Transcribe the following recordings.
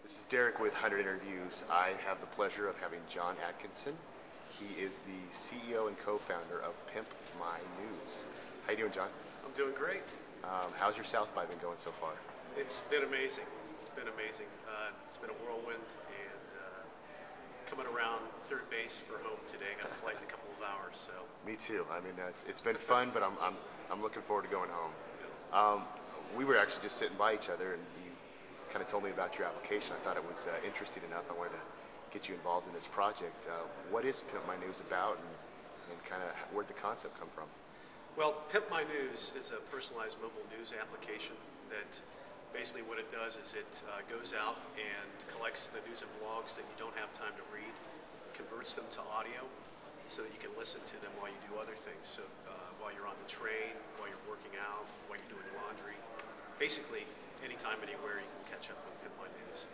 This is Derek with 100 Interviews. I have the pleasure of having John Atkinson. He is the CEO and co-founder of PimpMyNews. How you doing, John? I'm doing great. How's your South by been going so far? It's been amazing. It's been amazing. It's been a whirlwind, and coming around third base for home today. Got a flight in a couple of hours. So Me too. I mean, it's been fun, but I'm looking forward to going home. yeah. We were actually just sitting by each other, and you kind of told me about your application. I thought it was interesting enough. I wanted to get you involved in this project. What is Pimp My News about, and kind of where'd the concept come from? Well, Pimp My News is a personalized mobile news application that basically what it does is it goes out and collects the news and blogs that you don't have time to read, converts them to audio so that you can listen to them while you do other things. So while you're on the train, while you're working out, while you're doing laundry, basically anytime, anywhere you can catch up with Pimp My News.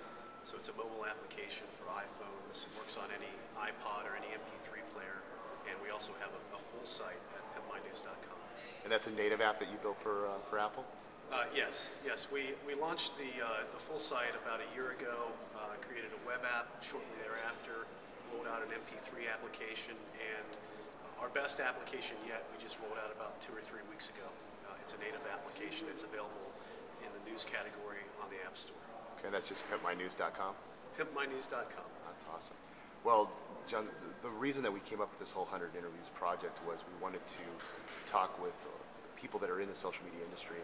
So it's a mobile application for iPhones. It works on any iPod or any MP3 player. And we also have a full site at PimpMyNews.com. And that's a native app that you built for Apple? Yes. We launched the full site about a year ago, created a web app shortly thereafter, rolled out an MP3 application, and our best application yet we just rolled out about 2 or 3 weeks ago. It's a native application. It's available in the news category on the App Store. Okay, that's just PimpMyNews.com? PimpMyNews.com. That's awesome. Well, John, the reason that we came up with this whole 100 Interviews project was we wanted to talk with people that are in the social media industry,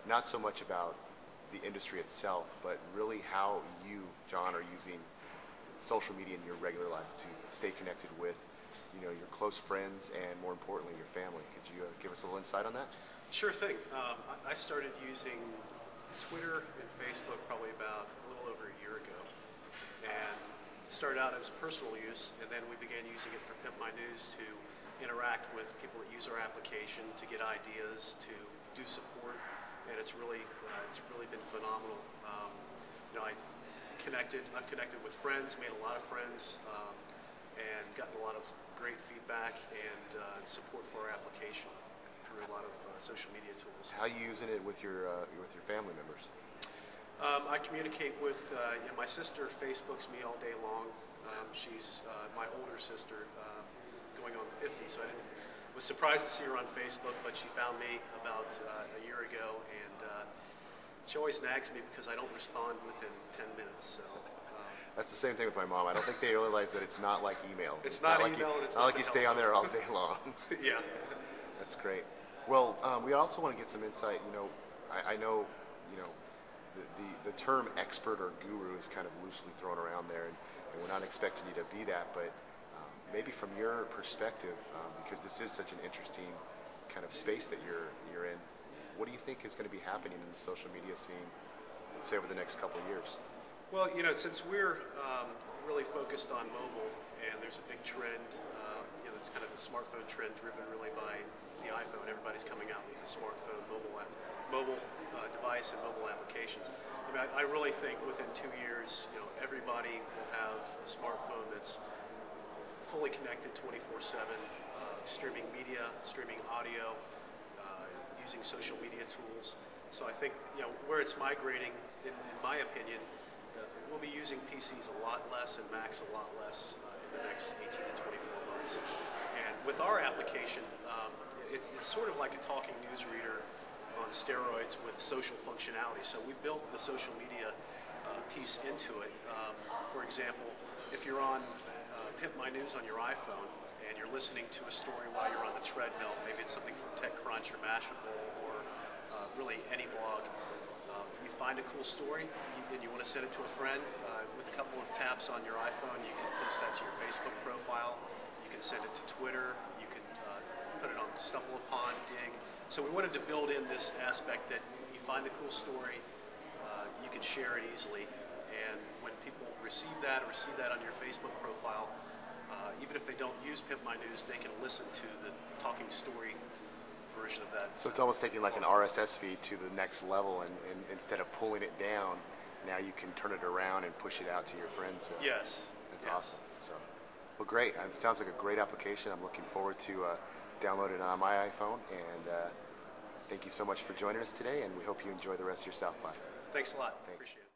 not so much about the industry itself, but really how you, John, are using social media in your regular life to stay connected with, your close friends and, more importantly, your family. Could you give us a little insight on that? Sure thing. I started using Twitter and Facebook probably about a little over a year ago, and it started out as personal use, and then we began using it for Pimp My News to interact with people that use our application, to get ideas, to do support, and it's really been phenomenal. I've connected with friends, made a lot of friends, and gotten a lot of great feedback and support for our application through a lot of social media tools. How are you using it with your family members? I communicate with my sister. Facebooks me all day long. She's my older sister, going on 50, so I was surprised to see her on Facebook, but she found me about a year ago, and she always nags me because I don't respond within 10 minutes. So. That's the same thing with my mom. I don't think they realize that it's not like email. It's not like email, and it's not not like you stay on there all day long. Yeah. That's great. Well, we also want to get some insight. I know, the term expert or guru is kind of loosely thrown around there, and we're not expecting you to be that, but maybe from your perspective, because this is such an interesting kind of space that you're in, what do you think is going to be happening in the social media scene, let's say, over the next couple of years? Well, since we're really focused on mobile, and there's a big trend, it's kind of a smartphone trend driven really by the iPhone. Everybody's coming out with a smartphone, mobile device and mobile applications. I really think within 2 years, everybody will have a smartphone that's fully connected 24/7, streaming media, streaming audio, using social media tools. So I think where it's migrating, in my opinion, we'll be using PCs a lot less and Macs a lot less in the next 18 to 24 months. And with our application, it's sort of like a talking newsreader on steroids with social functionality. So we built the social media piece into it. For example, if you're on Pimp My News on your iPhone and you're listening to a story while you're on the treadmill, maybe it's something from TechCrunch or Mashable or really any blog, you find a cool story and you want to send it to a friend, with a couple of taps on your iPhone, you can post that to your Facebook profile, you can send it to Twitter, you can put it on StumbleUpon, Dig. So we wanted to build in this aspect that you find a cool story, you can share it easily, and when people receive that on your Facebook profile, even if they don't use Pimp My News, they can listen to the talking story version of that. So it's almost taking like an RSS feed to the next level, and instead of pulling it down, now you can turn it around and push it out to your friends. Yes. That's awesome. So, well, great. It sounds like a great application. I'm looking forward to downloading it on my iPhone, and thank you so much for joining us today, and we hope you enjoy the rest of your South by. Thanks a lot. Thanks. Appreciate it.